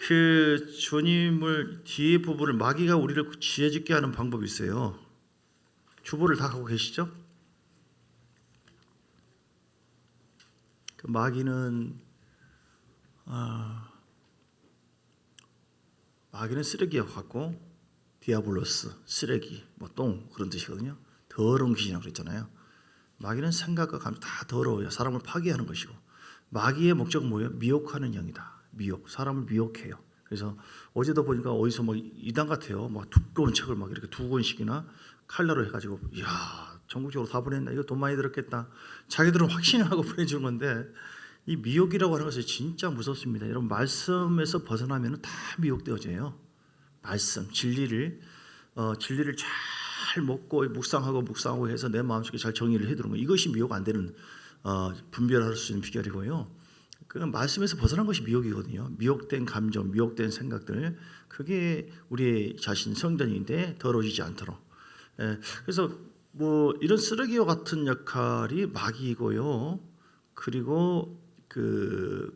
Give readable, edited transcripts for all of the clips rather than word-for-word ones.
그 주님을 뒤에 부분을 마귀가 우리를 지혜짓게 하는 방법이 있어요. 주보를 다 하고 계시죠? 그 마귀는 쓰레기와 같고 디아블로스 쓰레기 뭐 똥 그런 뜻이거든요. 더러운 귀신이라고 그랬잖아요. 마귀는 생각과 감정 다 더러워요. 사람을 파괴하는 것이고 마귀의 목적은 뭐예요? 미혹하는 영이다. 미혹, 사람을 미혹해요. 그래서 어제도 보니까 어디서 뭐 이단 같아요. 막 두꺼운 책을 막 이렇게 2권씩이나 칼라로 해가지고 이야 전국적으로 다 보냈나 이거 돈 많이 들었겠다. 자기들은 확신을 하고 보내주는 건데 이 미혹이라고 하는 것이 진짜 무섭습니다. 여러분 말씀에서 벗어나면 다 미혹되어져요. 말씀 진리를 잘 먹고 묵상하고 해서 내 마음속에 잘 정리를 해두는 거 이것이 미혹 안 되는 분별할 수 있는 비결이고요. 그 말씀에서 벗어난 것이 미혹이거든요. 미혹된 감정, 미혹된 생각들 그게 우리의 자신 성전인데 더러워지지 않도록. 그래서 뭐 이런 쓰레기와 같은 역할이 마귀이고요. 그리고 그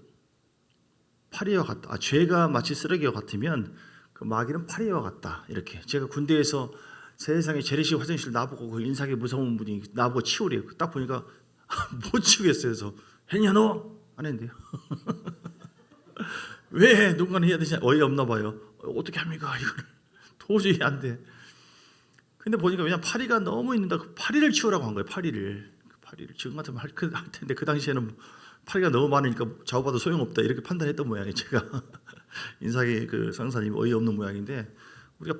파리와 같다. 죄가 마치 쓰레기와 같으면 그 마귀는 파리와 같다. 이렇게 제가 군대에서 세상에 재래식 화장실 나보고 그 인상이 무서운 분이 나보고 치우래요. 딱 보니까 못 치우겠어요. 그래서 했냐 너? 안 했는데요. 왜 누군가는 해야 되지? 어이가 없나 봐요. 어떻게 합니까? 이거를 도저히 안 돼. 근데 보니까 왜냐 파리가 너무 있는다. 그 파리를 치우라고 한 거예요. 파리를 지금 같으면 할 텐데 그 당시에는 파리가 너무 많으니까 좌우봐도 소용없다 이렇게 판단했던 모양이에요. 제가 인사의 그 상사님이 어이없는 모양인데 우리가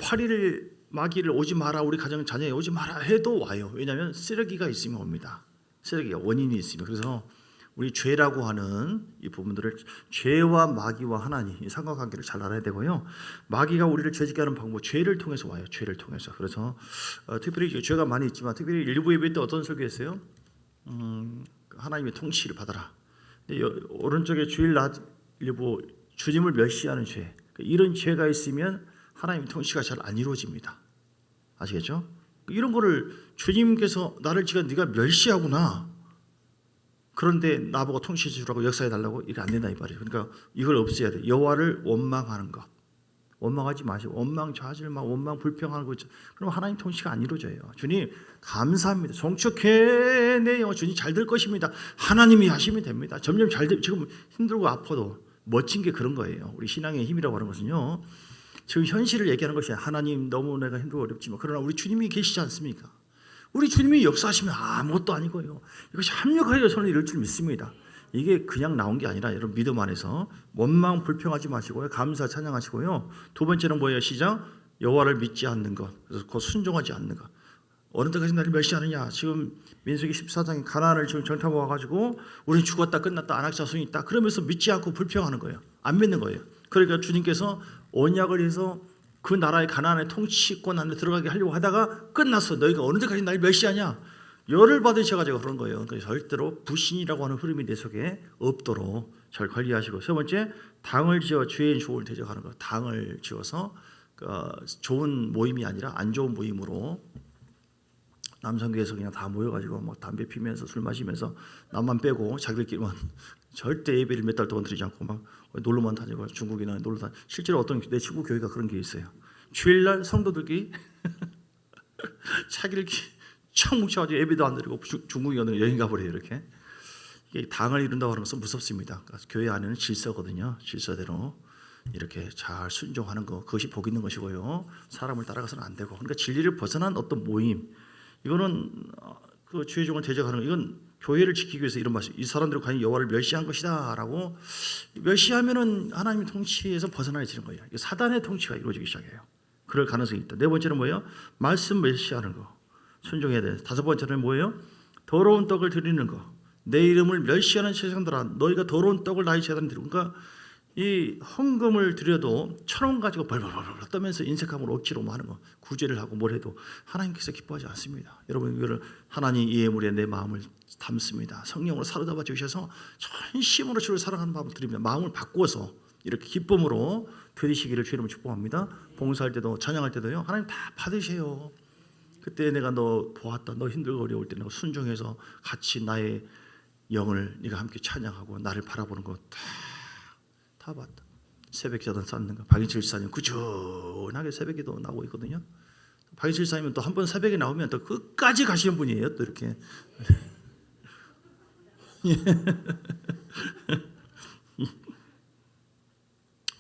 마귀를 오지 마라 우리 가정 자녀에 오지 마라 해도 와요. 왜냐하면 쓰레기가 있으면 옵니다. 쓰레기가 원인이 있으면. 그래서 우리 죄라고 하는 이 부분들을 죄와 마귀와 하나님 이 상관관계를 잘 알아야 되고요. 마귀가 우리를 죄짓게 하는 방법 죄를 통해서 와요. 죄를 통해서. 그래서 특별히 죄가 많이 있지만 특별히 일부 예배 때 어떤 설교했어요? 하나님의 통치를 받아라. 근데 오른쪽에 주일 낮 일부 주님을 멸시하는 죄 이런 죄가 있으면 하나님의 통치가 잘 안 이루어집니다. 아시겠죠? 이런 거를 주님께서 나를 지금 네가 멸시하구나. 그런데 나보고 통치해 주라고 역사해 달라고 이게 안 된다 이 말이에요. 그러니까 이걸 없애야 돼. 여호와를 원망하는 것. 원망하지 마시고 원망 좌절만 원망 불평하는 거 있죠. 그럼 하나님 통치가 안 이루어져요. 주님 감사합니다. 송축해 내 영혼 주님 잘 될 것입니다. 하나님이 하시면 됩니다. 점점 잘 돼. 지금 힘들고 아파도 멋진 게 그런 거예요. 우리 신앙의 힘이라고 하는 것은요. 지금 현실을 얘기하는 것이 너무 내가 힘들고 어렵지만 그러나 우리 주님이 계시지 않습니까? 우리 주님이 역사하시면 아무것도 아니고요. 이것이 합력하여 손을 이룰 줄 믿습니다. 이게 그냥 나온 게 아니라 여러분 믿음 안에서 원망 불평하지 마시고요. 감사 찬양하시고요. 두 번째는 뭐예요? 시작. 여호와를 믿지 않는 것. 그래서 곧 순종하지 않는 것. 어느 때까지 나를 멸시하느냐. 지금 민수기 14장에 가나안을 지금 정탐 와가지고 우리는 죽었다 끝났다 안악 자손이 있다. 그러면서 믿지 않고 불평하는 거예요. 안 믿는 거예요. 그러니까 주님께서 언약을 해서 그 나라의 가나안의 통치권 안에 들어가게 하려고 하다가 끝났어. 너희가 어느 때까지 날 멸시하냐. 열을 받으셔가지고 그런 거예요. 그러니까 절대로 불신이라고 하는 흐름이 내 속에 없도록 잘 관리하시고 세 번째 당을 지어 죄인 조를 대적하는 거. 당을 지어서 좋은 모임이 아니라 안 좋은 모임으로 남성교회에서 그냥 다 모여가지고 뭐 담배 피면서 술 마시면서 남만 빼고 자기들끼리만 절대 예배를 몇 달 동안 드리지 않고 막 놀러만 다니고 중국이나 놀러 다니. 실제로 어떤 내 친구 교회가 그런 게 있어요. 주일날 성도들끼리 차기를 청 뭉쳐가지고 예배도 안 드리고 중국에 여행 가버려요. 이렇게 이게 당을 이룬다고 하는 것은 무섭습니다. 교회 안에는 질서거든요. 질서대로 이렇게 잘 순종하는 거 그것이 복 있는 것이고요. 사람을 따라가서는 안 되고 그러니까 진리를 벗어난 어떤 모임 이거는 그 주의 종을 대적하는 거 이건 교회를 지키기 위해서 이런 말씀 이 사람들은 과연 여호와를 멸시한 것이다 라고 멸시하면은 하나님의 통치에서 벗어나지는 거예요. 사단의 통치가 이루어지기 시작해요. 그럴 가능성이 있다. 네 번째는 뭐예요? 말씀 멸시하는 거 순종해야 돼. 다섯 번째는 뭐예요? 더러운 떡을 드리는 거. 내 이름을 멸시하는 세상들아 너희가 더러운 떡을 나의 제단에 드리고 그러니까 이 헌금을 드려도 1,000원 가지고 벌벌벌 떠면서 인색함을 억지로 하는 거 구제를 하고 뭘 해도 하나님께서 기뻐하지 않습니다. 여러분 이거를 하나님 이 예물에 내 마음을 담습니다. 성령으로 사로잡아 주셔서 전심으로 주를 사랑하는 마음을 드립니다. 마음을 바꾸어서 이렇게 기쁨으로 드리시기를 주님을 축복합니다. 봉사할 때도 찬양할 때도요. 하나님 다 받으세요. 그때 내가 너 보았다. 너 힘들고 어려울 때 내가 순종해서 같이 나의 영을 네가 함께 찬양하고 나를 바라보는 거 다 봤다. 새벽기도 쌓는 거. 박인철 집사님 꾸준하게 새벽기도 나오고 있거든요. 박인철 집사님은 또 한 번 새벽에 나오면 또 끝까지 가시는 분이에요. 또 이렇게.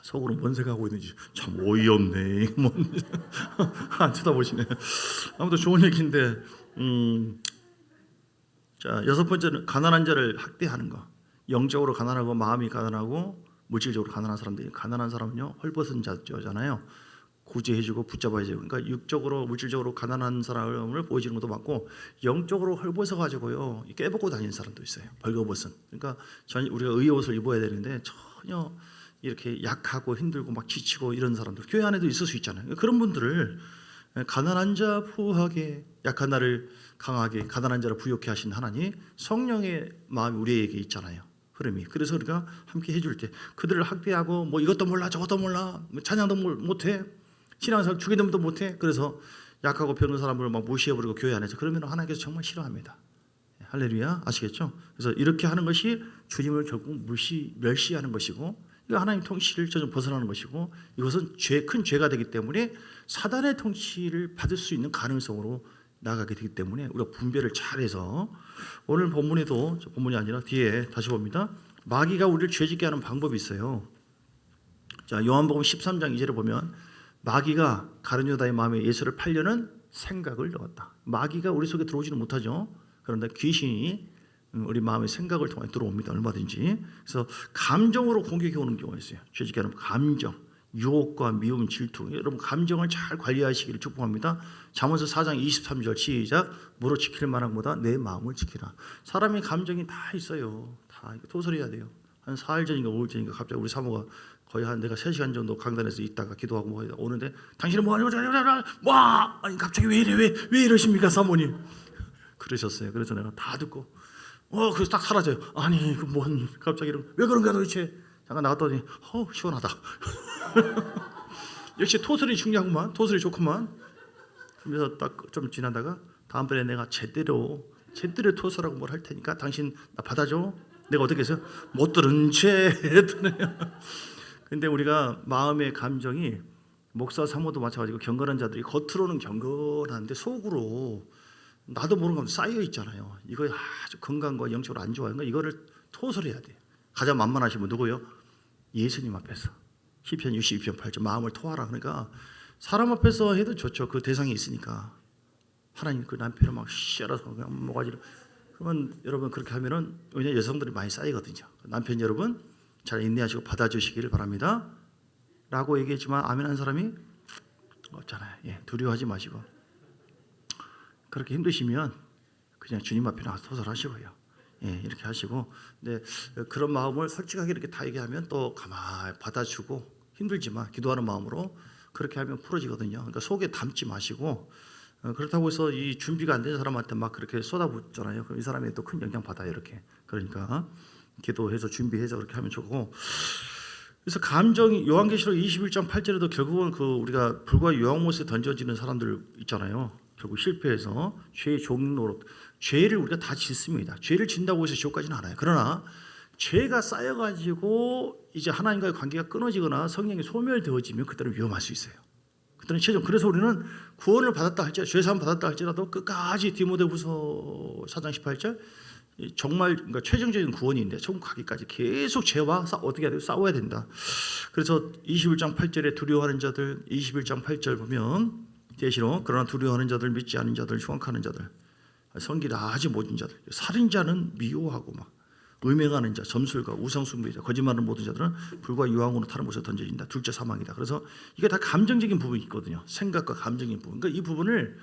속으로 뭔 생각하고 있는지 참 어이없네. 안 쳐다보시네. 아무튼 좋은 얘기인데, 자, 여섯 번째는 가난한 자를 학대하는 거. 영적으로 가난하고 마음이 가난하고 물질적으로 가난한 사람들이, 가난한 사람은요 헐벗은 자잖아요. 구제해주고 붙잡아야죠. 그러니까 육적으로 물질적으로 가난한 사람을 보여주는 것도 많고, 영적으로 헐벗어 가지고요 깨벗고 다니는 사람도 있어요. 벌거벗은. 그러니까 우리가 의의 옷을 입어야 되는데 전혀 이렇게 약하고 힘들고 막 지치고 이런 사람들 교회 안에도 있을 수 있잖아요. 그런 분들을 가난한 자 부하게, 약한 나를 강하게, 가난한 자를 부욕해 하신 하나님, 성령의 마음이 우리에게 있잖아요. 흐름이. 그래서 우리가 함께 해줄 때 그들을 학대하고 뭐 이것도 몰라 저것도 몰라, 뭐 찬양도 못해, 신앙생활 주기도문도 못해, 그래서 약하고 병든 사람을 막 무시해버리고 교회 안에서, 그러면 하나님께서 정말 싫어합니다. 할렐루야. 아시겠죠? 그래서 이렇게 하는 것이 주님을 결국 멸시하는 것이고, 이거 하나님 통치를 전혀 벗어나는 것이고, 이것은 큰 죄가 되기 때문에 사단의 통치를 받을 수 있는 가능성으로 나가게 되기 때문에 우리가 분별을 잘해서, 오늘 본문에도, 본문이 아니라 뒤에 다시 봅니다. 마귀가 우리를 죄짓게 하는 방법이 있어요. 자, 요한복음 13장 2절에 보면 마귀가 가룟 유다의 마음에 예수를 팔려는 생각을 넣었다. 마귀가 우리 속에 들어오지는 못하죠. 그런데 귀신이 우리 마음의 생각을 통해 들어옵니다. 얼마든지. 그래서 감정으로 공격해 오는 경우가 있어요. 죄짓게 하는 감정, 유혹과 미움, 질투. 여러분 감정을 잘 관리하시기를 축복합니다. 잠언서 4장 23절 시작. 무릇 지킬 만한보다 내 마음을 지키라. 사람의 감정이 다 있어요. 다 토설해야 돼요. 한 4일 전인가 5일 전인가 갑자기 우리 사모가 거의 한 내가 3시간 정도 강단에서 있다가 기도하고 뭐 오는데, 당신은 뭐 하냐고, 아니 갑자기 왜 이래, 왜 이러십니까 사모님? 그러셨어요. 그래서 내가 다 듣고 그래서 딱 사라져요. 아니 그 뭔 갑자기 왜 그런가 도대체. 잠깐 나갔더니 시원하다. 역시 토설이 중요하구만. 토설이 좋구만. 그래서 딱 좀 지나다가 다음번에 내가 제대로 토설하고 뭘 할 테니까 당신 나 받아줘. 내가 어떻게 했어요? 못 들은 채 했더래요. 근데 우리가 마음의 감정이, 목사 사모도 마찬가지고 경건한 자들이 겉으로는 경건한데 속으로 나도 모르는 가운데 쌓여 있잖아요. 이거 아주 건강과 영적으로 안 좋아요. 그러니까 이거를 토설해야 돼요. 가장 만만하신 분 누구요? 예수님 앞에서. 시편 62편 8절 마음을 토하라. 그러니까 사람 앞에서 해도 좋죠. 그 대상이 있으니까. 하나님 그 남편을 막 씨알아서 그냥 모가지를. 그러면 여러분 그렇게 하면은, 왜냐면 여성들이 많이 쌓이거든요. 남편 여러분 잘 인내하시고 받아주시기를 바랍니다. 라고 얘기했지만 아멘 한 사람이 없잖아요. 두려워하지 마시고. 그렇게 힘드시면 그냥 주님 앞에 나가서 토설하시고요. 이렇게 하시고. 근데 그런 마음을 솔직하게 이렇게 다 얘기하면 또 가만히 받아주고, 힘들지만 기도하는 마음으로 그렇게 하면 풀어지거든요. 그러니까 속에 담지 마시고, 그렇다고 해서 이 준비가 안 된 사람한테 막 그렇게 쏟아붓잖아요. 그럼 이 사람이 또 큰 영향 받아요. 이렇게. 그러니까 기도해서 준비해서 그렇게 하면 좋고. 그래서 감정이, 요한계시록 21장 8절에도 결국은 그 우리가 불과 유황못에 던져지는 사람들 있잖아요. 결국 실패해서 죄의 종노릇, 죄를 우리가 다 짓습니다. 죄를 짓는다고 해서 지옥 가지는 않아요. 그러나 죄가 쌓여가지고 이제 하나님과의 관계가 끊어지거나 성령이 소멸되어지면 그때는 위험할 수 있어요. 그때는 최종. 그래서 우리는 구원을 받았다 할지라도, 죄사함 받았다 할지라도 끝까지 디모데후서 4장 18절 정말 그러니까 최종적인 구원인데 천국 가기까지 계속 죄와 어떻게 해야 돼요? 싸워야 된다. 그래서 21장 8절에 두려워하는 자들, 21장 8절 보면 계시록 그러나 두려워하는 자들, 믿지 않은 자들, 흉악하는 자들, 성기를 아주 모든 자들, 살인자는 미워하고 막 음행하는 자, 점술가, 우상숭배자, 거짓말하는 모든 자들은 불과 유황으로 타는 곳에 던져진다. 둘째 사망이다. 그래서 이게 다 감정적인 부분이 있거든요. 생각과 감정적인 부분. 그러니까 이 부분을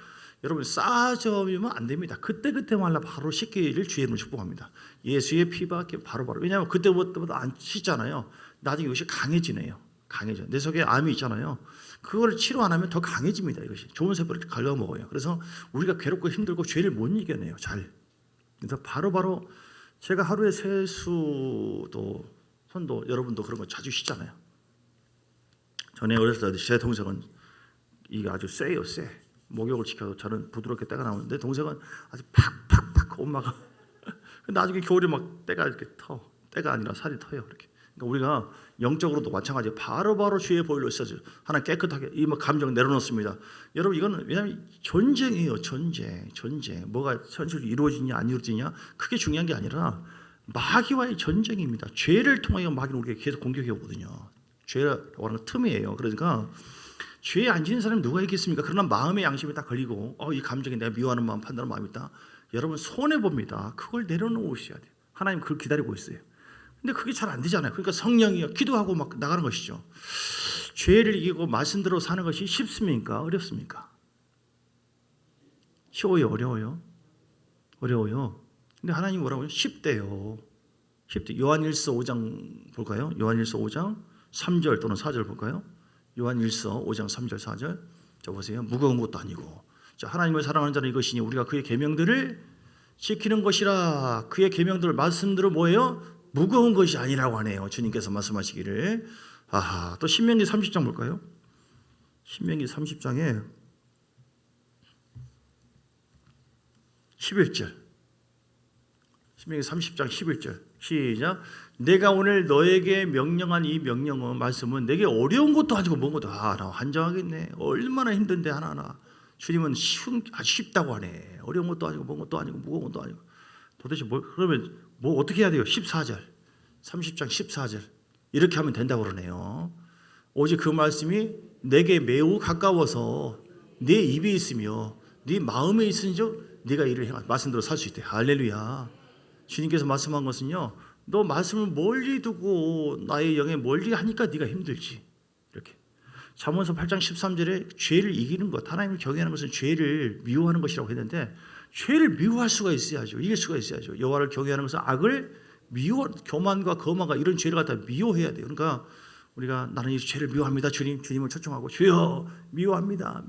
여러분 쌓아주면 안 됩니다. 그때마다 바로 씻기를 주의 이름으로 축복합니다. 예수의 피밖에 바로바로. 왜냐하면 그때부터 안 씻잖아요. 나중에 이것이 강해지네요. 강해져. 내 속에 암이 있잖아요. 그걸 치료 안 하면 더 강해집니다. 이것이 좋은 세포를 갉아먹어요. 그래서 우리가 괴롭고 힘들고 죄를 못 이겨내요. 잘. 그래서 바로바로 제가 하루에 세수도 손도 여러분도 그런 거 자주 씻잖아요. 전에 어렸을 때 제 동생은 이게 아주 세요. 세. 목욕을 시켜도 저는 부드럽게 때가 나오는데 동생은 아주 팍팍팍 엄마가 나중에 겨울에 막 때가 이렇게 때가 아니라 살이 터요. 이렇게 그러니까 우리가 영적으로도 마찬가지예요. 바로바로 주의 보혈로 씻어줘요. 하나 깨끗하게 이 감정 내려놓습니다. 여러분 이거는 왜냐하면 전쟁이에요. 전쟁. 뭐가 현실로 이루어지냐 안 이루어지냐 그게 중요한 게 아니라 마귀와의 전쟁입니다. 죄를 통하여 마귀는 우리가 계속 공격해 오거든요. 죄라고 하는 건 틈이에요. 그러니까 죄에 안 지는 사람이 누가 있겠습니까? 그러나 마음의 양심이 딱 걸리고 이 감정이 내가 미워하는 마음, 판단하는 마음이 있다. 여러분 손해봅니다. 그걸 내려놓으셔야 돼요. 하나님 그걸 기다리고 있어요. 근데 그게 잘 안 되잖아요. 그러니까 성령이요 기도하고 막 나가는 것이죠. 죄를 이기고 말씀대로 사는 것이 쉽습니까? 어렵습니까? 쉬워요? 어려워요? 어려워요. 근데 하나님 뭐라고요? 쉽대요. 쉽대. 요한일서 5장 볼까요? 요한일서 5장 3절 또는 4절 볼까요? 요한일서 5장 3절 4절. 자 보세요. 무거운 것도 아니고. 자 하나님을 사랑하는 자는 이것이니 우리가 그의 계명들을 지키는 것이라. 그의 계명들 말씀대로 뭐예요? 무거운 것이 아니라고 하네요. 주님께서 말씀하시기를. 아하. 또 신명기 30장 볼까요? 신명기 30장에 11절. 신명기 30장 11절. 시작. 내가 오늘 너에게 명령한 이 명령은 말씀은 내게 어려운 것도 아니고 먼 것도 나 환장하겠네. 얼마나 힘든데 하나하나. 주님은 아주 쉽다고 하네. 어려운 것도 아니고 먼 것도 아니고 무거운 것도 아니고. 도대체 그러면 어떻게 해야 돼요? 14절. 30장 14절. 이렇게 하면 된다고 그러네요. 오직 그 말씀이 내게 매우 가까워서 내 입에 있으며 네 마음에 있은즉 네가 이를 행할 말씀대로 살 수 있대. 할렐루야. 주님께서 말씀한 것은요. 너 말씀을 멀리 두고 나의 영에 멀리 하니까 네가 힘들지. 이렇게. 잠언서 8장 13절에 죄를 이기는 것, 하나님을 경외하는 것은 죄를 미워하는 것이라고 했는데 죄를 미워할 수가 있어야죠. 이길 수가 있어야죠. 여호와를 경외하는 것은 악을 교만과 거만과 이런 죄를 갖다 미워해야 돼요. 그러니까 우리가 나는 이 죄를 미워합니다. 주님을 초청하고 주여 미워합니다.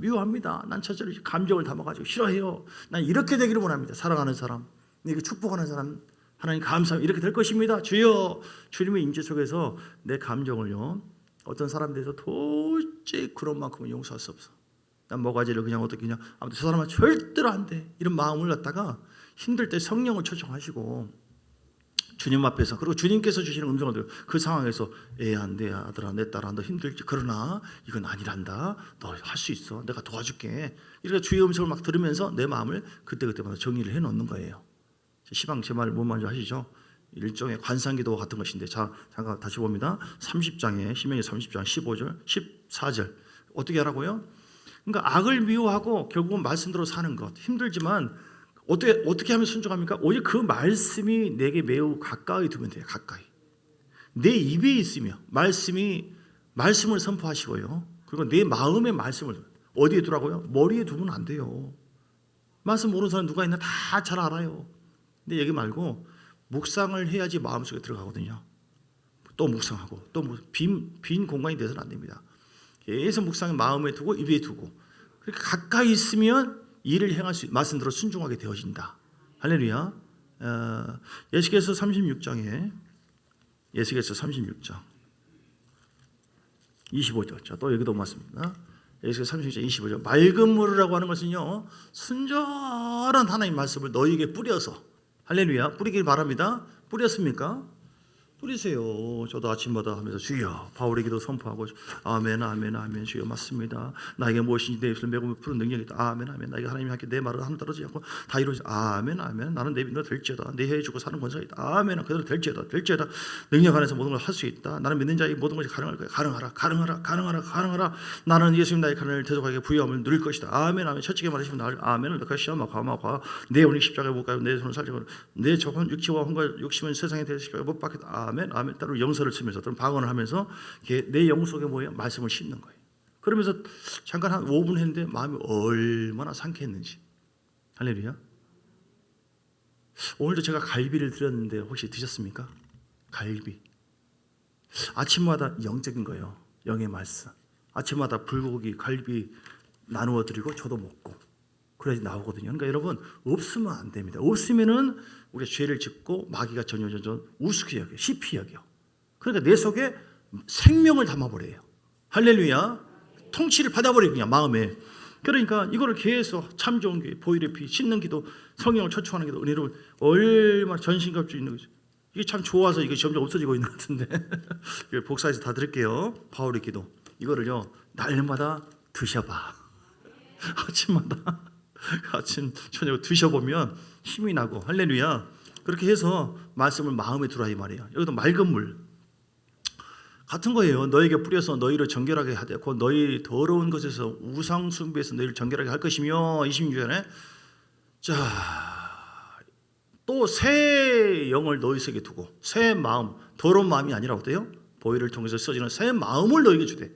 난 첫째로 감정을 담아가지고 싫어해요. 난 이렇게 되기를 원합니다. 사랑하는 사람, 이렇게 축복하는 사람, 하나님 감사합니다. 이렇게 될 것입니다. 주여. 주님의 임재 속에서 내 감정을요. 어떤 사람들에서 도저히 그런 만큼은 용서할 수 없어. 난 뭐가지를 그냥 어떻게 그냥 아무튼 저 사람은 절대로 안 돼. 이런 마음을 갖다가 힘들 때 성령을 초청하시고 주님 앞에서 그리고 주님께서 주시는 음성을 들고 그 상황에서 안 돼 아들아 내 딸아 너 힘들지 그러나 이건 아니란다. 너 할 수 있어. 내가 도와줄게. 이렇게 주의 음성을 막 들으면서 내 마음을 그때그때마다 정리를 해놓는 거예요. 시방 제 말 뭔 말인지 아시죠? 일종의 관상기도 같은 것인데 자 잠깐 다시 봅니다. 30장에 신명기 30장 15절 14절 어떻게 하라고요? 그러니까 악을 미워하고 결국은 말씀대로 사는 것 힘들지만 어떻게 하면 순종합니까? 오직 그 말씀이 내게 매우 가까이 두면 돼요. 가까이 내 입에 있으며 말씀을 선포하시고요. 그리고 내 마음의 말씀을 어디에 두라고요? 머리에 두면 안 돼요. 말씀 모르는 사람 누가 있나 다 잘 알아요. 근데 여기 말고 묵상을 해야지 마음속에 들어가거든요. 또 묵상하고 또 빈 공간이 돼서는 안 됩니다. 계속 묵상을 마음에 두고 입에 두고 그렇게 가까이 있으면 일을 행할 수 말씀대로 순종하게 되어진다. 할렐루야. 예수께서 36장 25절. 자, 또 여기도 맞습니다. 예수께서 36장 25절. 맑은 물이라고 하는 것은요. 순전한 하나님의 말씀을 너희에게 뿌려서 할렐루야. 뿌리길 바랍니다. 뿌렸습니까? 뿌리세요. 저도 아침마다 하면서 주여 바울의 기도 선포하고 아멘 아멘 아멘 주여 맞습니다. 나에게 무엇인지 내 입술을 메고 푸는 능력이 있다. 아멘 아멘 나에게 하나님이 함께 내 말을 하나 떨어지지 않고 다 이루어지 아멘 아멘 나는 내 믿는 될지어다 내 해해 주고 사는 권세가 있다. 아멘 그대로 될지어다 능력 안에서 모든 걸 할 수 있다. 나는 믿는 자에게 모든 것이 가능할 거야. 가능하라 나는 예수님 나의 가난을 대속하게 부유함을 누릴 것이다. 아멘 아멘 첫째게 말하시면 나를 아멘을 너가 시험과 과마과 내 오늘 십자가에 못 가고 내 손을 살리고 내 적은 육체와 혼과 욕심은 세상에 대해서 십자가에 못 박겠다. 아멘 따로 영서를 쓰면서 또는 방언을 하면서 내 영 속에 뭐예요? 말씀을 씹는 거예요. 그러면서 잠깐 한 5분 했는데 마음이 얼마나 상쾌했는지. 할렐루야. 오늘도 제가 갈비를 드렸는데 혹시 드셨습니까? 갈비. 아침마다 영적인 거예요. 영의 말씀. 아침마다 불고기, 갈비 나누어 드리고 저도 먹고 그래야지 나오거든요. 그러니까 여러분 없으면 안 됩니다. 없으면은 우리가 죄를 짓고 마귀가 전전 우습게 여겨, 시피 여겨. 그러니까 내 속에 생명을 담아버려요. 할렐루야. 통치를 받아버려요. 그냥 마음에. 그러니까 이거를 계속 참 좋은 게 보일의 피, 씻는 기도, 성령을 초청하는 기도, 은혜로 얼마나 전신갑주 있는 거죠. 이게 참 좋아서 이게 점점 없어지고 있는 것 같은데 복사해서 다 드릴게요. 바울의 기도 이거를요 날마다 드셔봐. 아침마다 아침 저녁 드셔보면 힘이 나고 할렐루야. 그렇게 해서 말씀을 마음에 두라 이 말이에요. 여기도 맑은 물 같은 거예요. 너에게 뿌려서 너희를 정결하게 하되 곧 너희 더러운 것에서 우상 숭배에서 너희를 정결하게 할 것이며 26절에 또 새 영을 너희 속에 두고 새 마음 더러운 마음이 아니라 어때요? 보혈을 통해서 써지는 새 마음을 너희에게 주되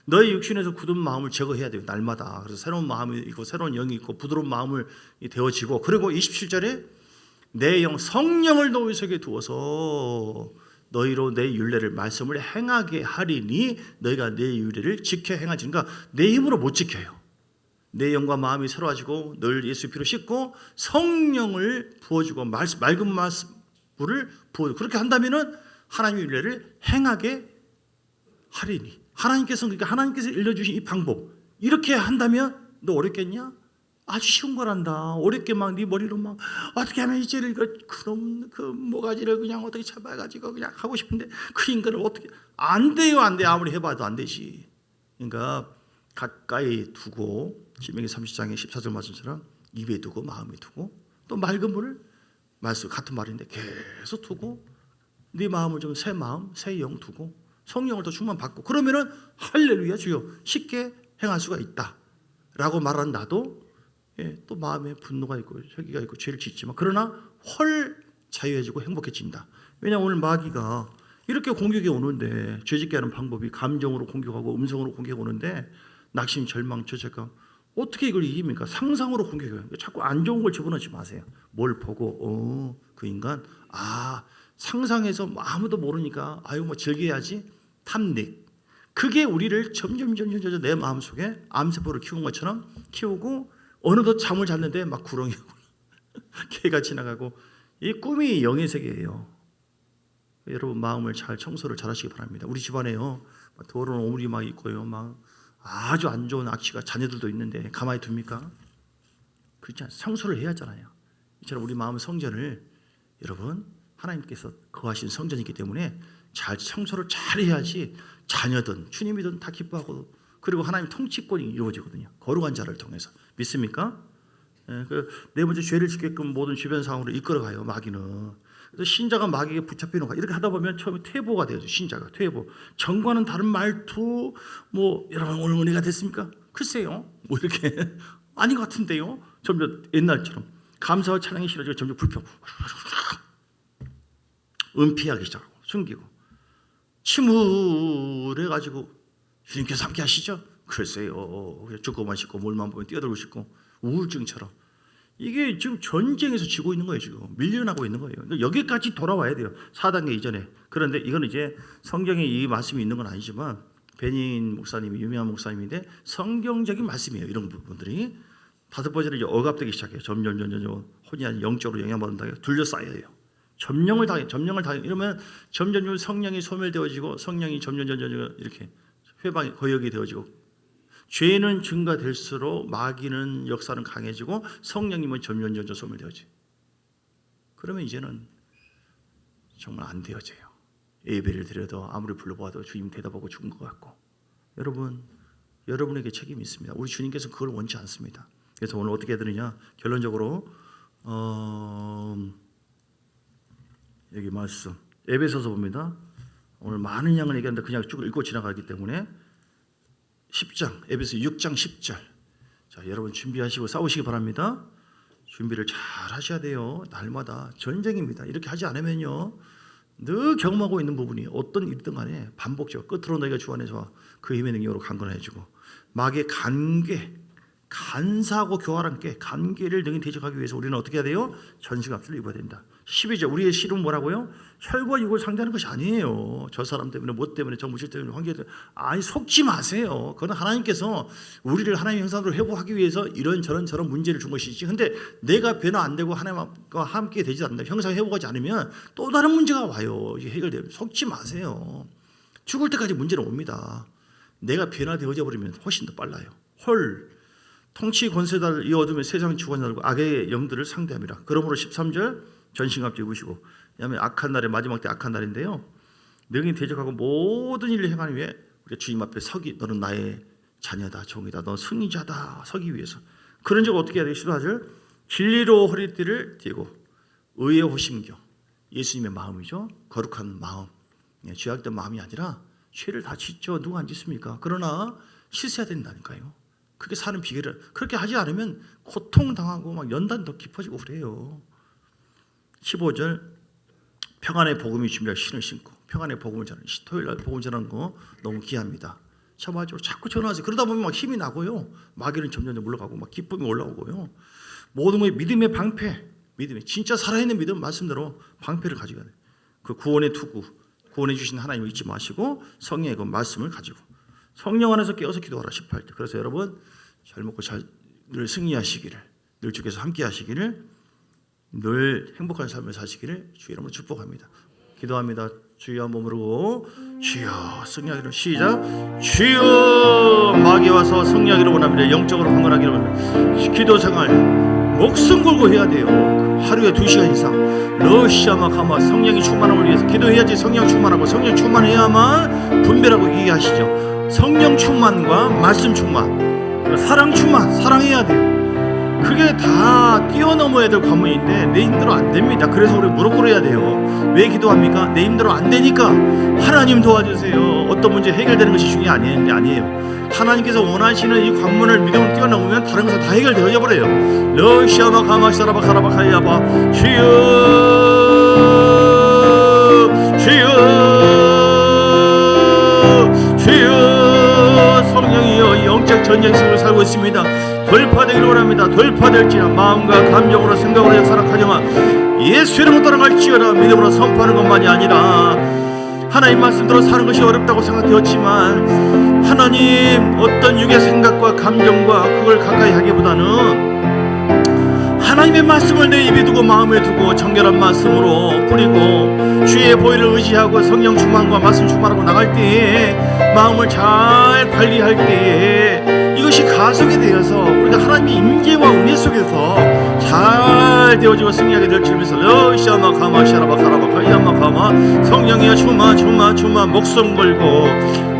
너희 육신에서 굳은 마음을 제거해야 돼요. 날마다. 그래서 새로운 마음이 있고 새로운 영이 있고 부드러운 마음을 되어지고 그리고 27절에 내 영 성령을 너희 속에 두어서 너희로 내 율례를 말씀을 행하게 하리니 너희가 내 율례를 지켜 행하지. 그러니까 내 힘으로 못 지켜요. 내 영과 마음이 새로워지고 늘 예수 피로 씻고 성령을 부어주고 맑은 물을 부어주고 그렇게 한다면은 하나님의 율례를 행하게 하리니 하나님께서 그러니까 하나님께서 일러주신 이 방법 이렇게 한다면 너 어렵겠냐? 아주 쉬운 거란다. 어렵게 막 네 머리로 막 어떻게 하면 이제를 그럼 그 모가지를 그냥 어떻게 잡아가지고 그냥 하고 싶은데 그 인간을 어떻게 안 돼요, 안 돼. 아무리 해봐도 안 되지. 그러니까 가까이 두고 신명기 30장의 14절 말씀처럼 입에 두고 마음에 두고 또 맑은 물을 말씀 같은 말인데 계속 두고 네 마음을 좀 새 마음, 새 영 두고 성령을 더 충만 받고 그러면은 할렐루야 주여 쉽게 행할 수가 있다라고 말한 나도 또 마음에 분노가 있고 혈기가 있고 죄를 짓지만 그러나 헐 자유해지고 행복해진다. 왜냐하면 오늘 마귀가 이렇게 공격이 오는데 죄짓게 하는 방법이 감정으로 공격하고 음성으로 공격이 오는데 낙심, 절망, 죄책감 어떻게 이걸 이깁니까? 상상으로 공격해요. 자꾸 안 좋은 걸 집어넣지 마세요. 뭘 보고 그 인간 상상해서 아무도 모르니까 아유 뭐 즐겨야지 탐닉 그게 우리를 점점 내 마음속에 암세포를 키운 것처럼 키우고 어느덧 잠을 잤는데 막 구렁이 개가 지나가고 이 꿈이 영의 세계예요. 여러분 마음을 잘 청소를 잘 하시기 바랍니다. 우리 집안에요 더러운 오물이 막 있고요 막 아주 안 좋은 악취가 자녀들도 있는데 가만히 둡니까? 그렇지 않아요. 청소를 해야 하잖아요. 이처럼 우리 마음 성전을 여러분 하나님께서 거하신 성전이기 때문에 잘 청소를 잘 해야지 자녀든 주님이든 다 기뻐하고 그리고 하나님 통치권이 이루어지거든요. 거룩한 자를 통해서. 믿습니까? 네 번째 죄를 짓게끔 모든 주변 상황으로 이끌어가요. 마귀는. 그래서 신자가 마귀에게 붙잡히는 거 이렇게 하다 보면 처음에 퇴보가 되죠. 신자가 퇴보. 전과는 다른 말투 뭐 여러분 오늘 은혜가 됐습니까? 글쎄요. 뭐 이렇게 아닌 것 같은데요. 점점 옛날처럼 감사와 찬양이 싫어지고 점점 불평. 은피하기 시작하고 숨기고 침울해가지고 주님께서 함께 하시죠? 글쎄요. 죽고만 싶고 물만 보면 뛰어들고 싶고 우울증처럼 이게 지금 전쟁에서 지고 있는 거예요. 지금 밀려나고 있는 거예요. 여기까지 돌아와야 돼요. 4단계 이전에. 그런데 이건 이제 성경에 이 말씀이 있는 건 아니지만 베닌 목사님이 유명한 목사님인데 성경적인 말씀이에요. 이런 부분들이 5번째는 이제 억압되기 시작해요. 점점 혼이 아닌 영적으로 영향받는다. 둘러싸여요. 점령을 당해 이러면 점점 성령이 소멸되어지고 성령이 점점 이렇게 회방이 거역이 되어지고 죄는 증가될수록 마귀는 역사는 강해지고 성령님은 점점 소멸되어지. 그러면 이제는 정말 안 되어져요. 예배를 드려도 아무리 불러봐도 주님 대답하고 죽은 것 같고. 여러분에게 책임이 있습니다. 우리 주님께서 그걸 원치 않습니다. 그래서 오늘 어떻게 해야 되느냐? 결론적으로 여기 말씀 에베소서 봅니다. 오늘 많은 양을 얘기하는데 그냥 쭉 읽고 지나가기 때문에 10장 에베소 6장 10절 자 여러분 준비하시고 싸우시기 바랍니다. 준비를 잘 하셔야 돼요. 날마다 전쟁입니다. 이렇게 하지 않으면요 늘 경험하고 있는 부분이 어떤 일이든 간에 반복적 끝으로 너희가 주 안에서 그 힘의 능력으로 강건해지고 마귀의 간사하고 교활한 관계를 능히 대적하기 위해서 우리는 어떻게 해야 돼요? 전신갑주를 입어야 된다. 12절 우리의 실은 뭐라고요? 혈과 육을 상대하는 것이 아니에요. 저 사람 때문에 뭐 때문에 정무실 때문에 관계 때문에 아니 속지 마세요. 그건 하나님께서 우리를 하나님의 형상으로 회복하기 위해서 이런 저런 문제를 준 것이지. 근데 내가 변화 안 되고 하나님과 함께 되지 않는다. 형상 회복하지 않으면 또 다른 문제가 와요. 이게 해결되면 속지 마세요. 죽을 때까지 문제는 옵니다. 내가 변화되어져 버리면 훨씬 더 빨라요. 통치 권세자를 이어두면 세상 주관자들과 악의 영들을 상대합니다. 그러므로 13절 전신갑주 입으시고. 왜냐하면 악한 날에 마지막 때 악한 날인데요. 능히 대적하고 모든 일을 행하기 위해 우리가 주님 앞에 서기. 너는 나의 자녀다, 종이다, 너 승리자다. 서기 위해서. 그런 적 어떻게 해야 돼요? 14절. 진리로 허리띠를 띠고 의에 호심겨. 예수님의 마음이죠. 거룩한 마음. 죄악된 마음이 아니라 죄를 다 짓죠. 누가 안 짓습니까? 그러나 씻어야 된다니까요. 그게 사는 비결을. 그렇게 하지 않으면 고통당하고 막 연단 더 깊어지고 그래요. 15절. 평안의 복음이 준비할 신을 신고. 평안의 복음을 전하는, 토요일날 복음 전하는 거 너무 귀합니다. 참아주고 자꾸 전하세요. 그러다 보면 막 힘이 나고요. 마귀는 점점 물러가고 막 기쁨이 올라오고요. 모든 것이 믿음의 방패. 믿음이 진짜 살아있는 믿음 말씀대로 방패를 가지고 가요. 그 구원의 투구, 구원해 주신 하나님을 잊지 마시고 성령의 그 말씀을 가지고 성령 안에서 깨어서 기도하라. 18절. 그래서 여러분 잘 먹고 늘 승리하시기를, 늘 주께서 함께 하시기를, 늘 행복한 삶을 사시기를 주의 이름으로 축복합니다. 기도합니다. 주여 한번 부르고 주여 승리하기를. 시작. 주여 마귀 와서 승리하기를 원합니다. 영적으로 강건하기를 원합니다. 기도 생활 목숨 걸고 해야 돼요. 하루에 2시간 이상 러시아마 가마 성령이 충만함을 위해서 기도해야지. 성령 충만하고 성령 충만해야만 분별하고 얘기하시죠. 성령 충만과 말씀 충만, 그리고 사랑 충만, 사랑해야 돼요. 그게 다 뛰어넘어야 될 관문인데 내 힘대로 안 됩니다. 그래서 우리 무릎 꿇어야 돼요. 왜 기도합니까? 내 힘대로 안 되니까. 하나님 도와주세요. 어떤 문제 해결되는 것이 중요한 아니에요. 하나님께서 원하시는 이 관문을 믿음으로 뛰어넘으면 다른 것은 다 해결되어 버려요. 러시아마 가마시라바 가라바 가야바 주여 주여 주여. 성령이여 영적 전쟁 속을 살고 있습니다. 돌파되기를 원합니다. 돌파될지나 마음과 감정으로 생각으로 역사나 가정아 예수 이름으로 따라갈지어다. 믿음으로 선포하는 것만이 아니라 하나님 말씀대로 사는 것이 어렵다고 생각되었지만 하나님 어떤 육의 생각과 감정과 그걸 가까이 하기보다는 하나님의 말씀을 내 입에 두고 마음에 두고 정결한 말씀으로 뿌리고 주의 보혈을 의지하고 성령 충만과 말씀 충만하고 나갈 때에 마음을 잘 관리할 때에 이것이 가속이 되어서 우리가 하나님의 임재와 은혜 속에서 잘 되어지고 승리하게 될 줄 믿어서 러시아마 가마 샤라바 가라바 가야마 가마 성령이여 주마 목숨 걸고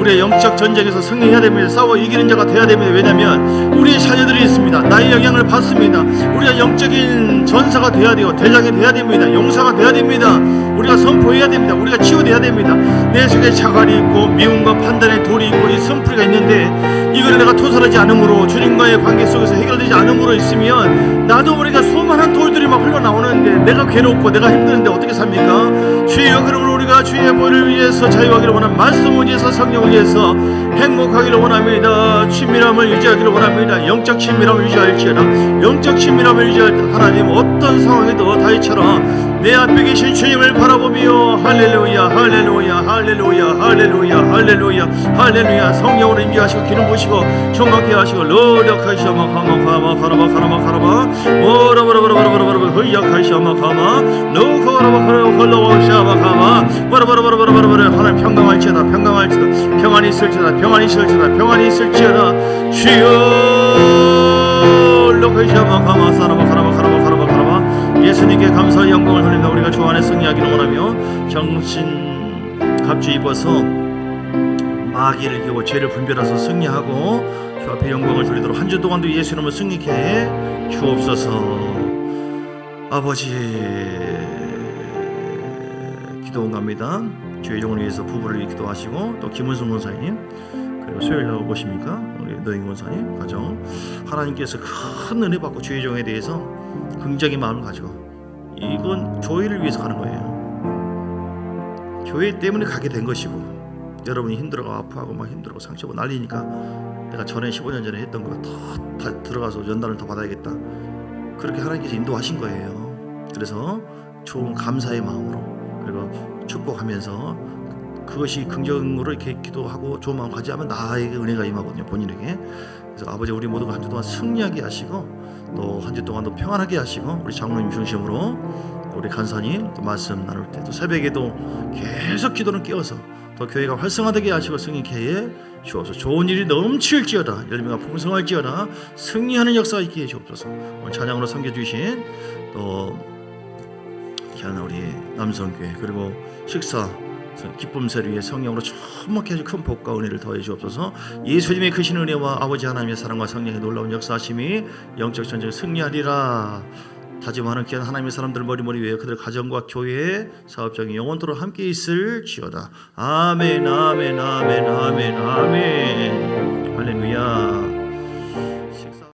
우리의 영적 전쟁에서 승리해야 됩니다. 싸워 이기는 자가 돼야 됩니다. 왜냐하면 우리의 자녀들이 있습니다. 나의 영향을 받습니다. 우리가 영적인 전사가 돼야 돼요. 대장이 돼야 됩니다. 용사가 돼야 됩니다. 우리가 선포해야 됩니다. 우리가 치유돼야 됩니다. 내 속에 자갈이 있고 미움과 판단의 돌이 있고 이 선풀이가 있는데 이걸 내가 토설하지 않으므로 주님과의 관계 속에서 해결되지 않으므로 있으면 나도 모르게 수많은 돌들이 막 흘러나오는데 내가 괴롭고 내가 힘드는데 어떻게 삽니까? 주여 그러므로 우리가 주의 보혈을 위해서 자유하기를 원합니다. 말씀을 위해서 성령을 위해서 행복하기를 원합니다. 친밀함을 유지하기를 원합니다. 영적 친밀함을 유지할지어다. 영적 친밀함을 유지할 때 하나님 어떤 상황에도 다윗처럼 내 앞에 계신 주님을 바라보며 할렐루야 할렐루야 할렐루야 할렐루야 할렐루야 할렐루야 성령으로 임재하시고 기름 부으시고 충만케 하시고 노력하시오마 가마 가라바 가라바 가라바 오라바라바라바라바라바라 허이약하시오마 가마 노코라바 가라바 헐러와시아마 가마 바라바라바라바라바라 하나님 평강할지어다 평강할지어다 평안이 있을지어다 평안이 있을지어다 평안이 있을지어다 주여 노코시아마 가마 사라바 가라바 가라바 가라바 가라바 예수님께 감사의 영광을 돌립니다. 우리가 주 안에 승리하기를 원하며 정신 갑주 입어서 마귀를 이기고 죄를 분별해서 승리하고 주 앞에 영광을 돌리도록 한 주 동안도 예수 이름으로 승리케 해 주옵소서. 아버지 기도 응합니다. 주의 영혼을 위해서 부부를 기도하시고 또 김은숙 원사님 그리고 수요일날 오십니까? 우리 노인 원사님 가정 하나님께서 큰 은혜 받고 주의 종에 대해서 긍정의 마음을 가지고 이건 교회를 위해서 가는 거예요. 교회 때문에 가게 된 것이고 여러분이 힘들어가 아파하고 막 힘들고 상처고 난리니까 내가 전에 15년 전에 했던 거 다 들어가서 연단을 더 받아야겠다 그렇게 하나님께서 인도하신 거예요. 그래서 좋은 감사의 마음으로 그리고 축복하면서 그것이 긍정으로 이렇게 기도하고 좋은 마음 가지하면 나에게 은혜가 임하거든요. 본인에게. 그래서 아버지 우리 모두가 한 주 동안 승리하게 하시고 또 한 주 동안도 평안하게 하시고 우리 장로님 중심으로 우리 간사님 또 말씀 나눌 때 또 새벽에도 계속 기도는 깨워서 더 교회가 활성화되게 하시고 승리케 해 주옵소서. 좋은 일이 넘칠지어다 열매가 풍성할지어다 승리하는 역사가 있게 해 주옵소서. 오늘 찬양으로 섬겨주신 또 귀한 우리 남성교회 그리고 식사 기쁨새를 위해 성령으로 충만케 하시고 큰 복과 은혜를 더해 주옵소서. 예수님의 크신 은혜와 아버지 하나님의 사랑과 성령의 놀라운 역사하심이 영적 전쟁에 승리하리라. 다짐하는 귀한 하나님의 사람들 머리머리 위에 그들 가정과 교회 사업장이 영원토록 함께 있을지어다. 아멘 아멘 아멘 아멘 아멘. 할렐루야.